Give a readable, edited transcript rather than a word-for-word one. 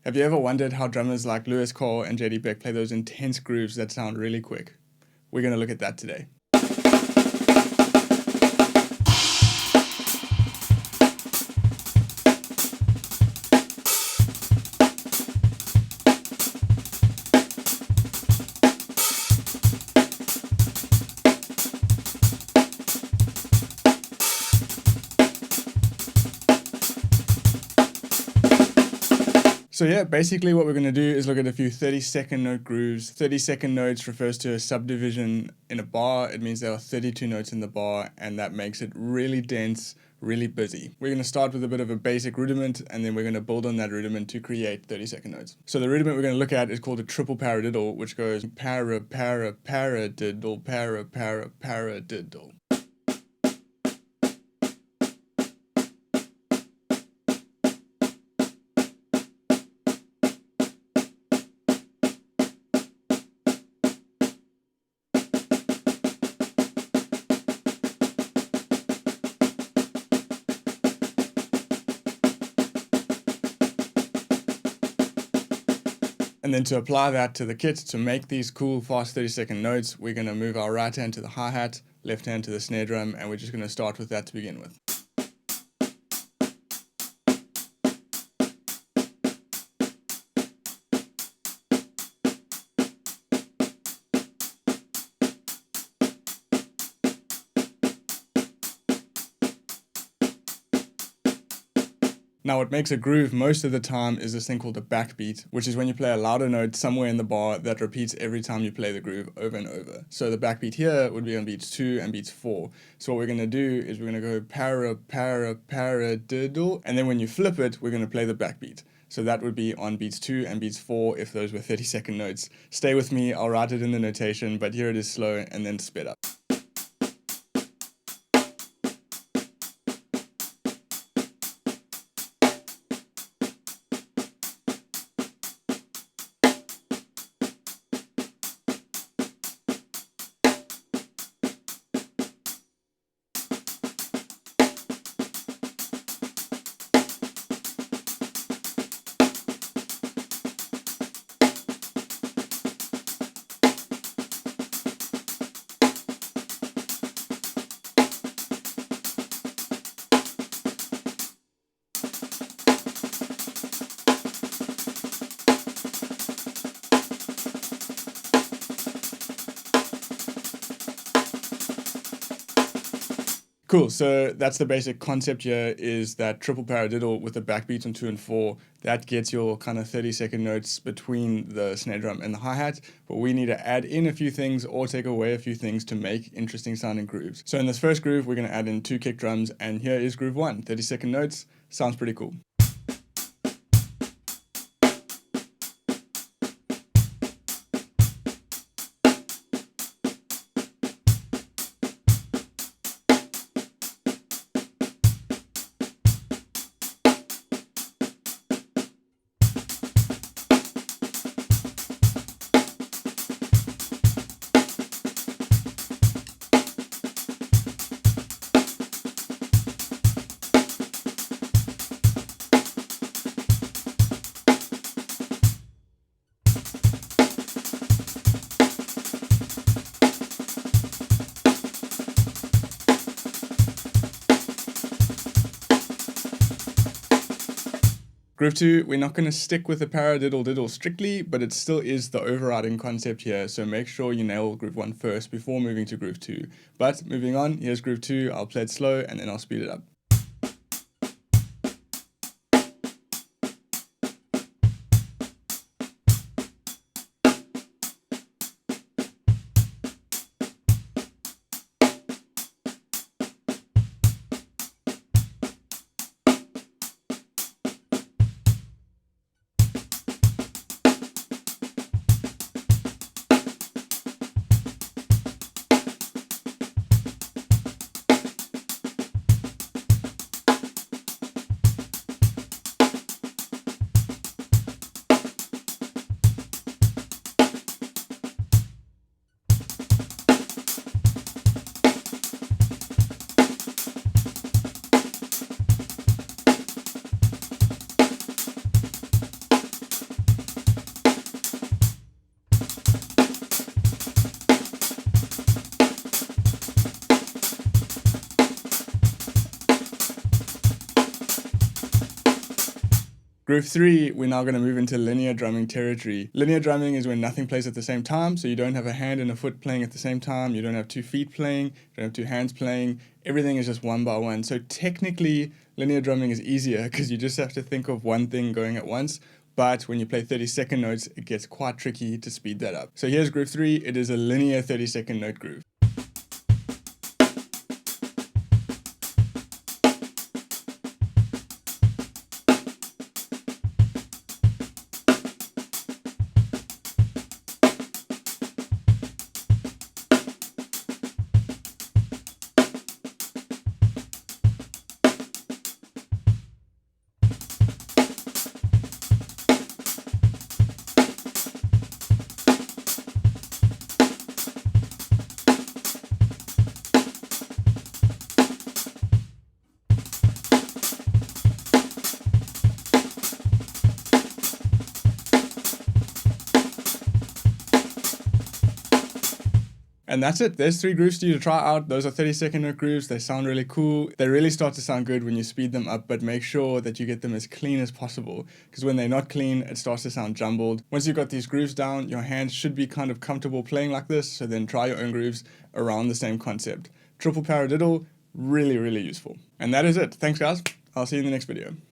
Have you ever wondered how drummers like Lewis Cole and JD Beck play those intense grooves that sound really quick? We're going to look at that today. So yeah, basically what we're going to do is look at a few 30-second note grooves. 30-second notes refers to a subdivision in a bar. It means there are 32 notes in the bar, and that makes it really dense, really busy. We're going to start with a bit of a basic rudiment, and then we're going to build on that rudiment to create 30-second notes. So the rudiment we're going to look at is called a triple paradiddle, which goes para, para, paradiddle, para, para, paradiddle. And then to apply that to the kit, to make these cool, fast 30-second notes, we're going to move our right hand to the hi-hat, left hand to the snare drum, and we're just going to start with that to begin with. Now what makes a groove most of the time is this thing called a backbeat, which is when you play a louder note somewhere in the bar that repeats every time you play the groove over and over. So the backbeat here would be on beats 2 and beats 4. So what we're going to do is we're going to go para, para, paradiddle, and then when you flip it, we're going to play the backbeat. So that would be on beats 2 and beats 4 if those were 30-second notes. Stay with me, I'll write it in the notation, but here it is slow and then sped up. Cool, so that's the basic concept here, is that triple paradiddle with the backbeats on 2 and 4. That gets your kind of 30-second notes between the snare drum and the hi-hat, but we need to add in a few things or take away a few things to make interesting sounding grooves. So in this first groove, we're going to add in 2 kick drums, and here is groove 1, 30-second notes. Sounds pretty cool. Groove 2, we're not going to stick with the paradiddle diddle strictly, but it still is the overriding concept here, so make sure you nail groove 1 first before moving to groove 2. But moving on, here's groove 2, I'll play it slow and then I'll speed it up. Groove 3, we're now going to move into linear drumming territory. Linear drumming is when nothing plays at the same time, so you don't have a hand and a foot playing at the same time, you don't have 2 feet playing, you don't have 2 hands playing, everything is just one by one. So technically, linear drumming is easier because you just have to think of one thing going at once, but when you play 30-second notes, it gets quite tricky to speed that up. So here's Groove 3, it is a linear 30-second note groove. And that's it. There's 3 grooves for you to try out. Those are 30-second note grooves. They sound really cool. They really start to sound good when you speed them up, but make sure that you get them as clean as possible, because when they're not clean, it starts to sound jumbled. Once you've got these grooves down, your hands should be kind of comfortable playing like this, so then try your own grooves around the same concept. Triple paradiddle, really, really useful. And that is it. Thanks, guys. I'll see you in the next video.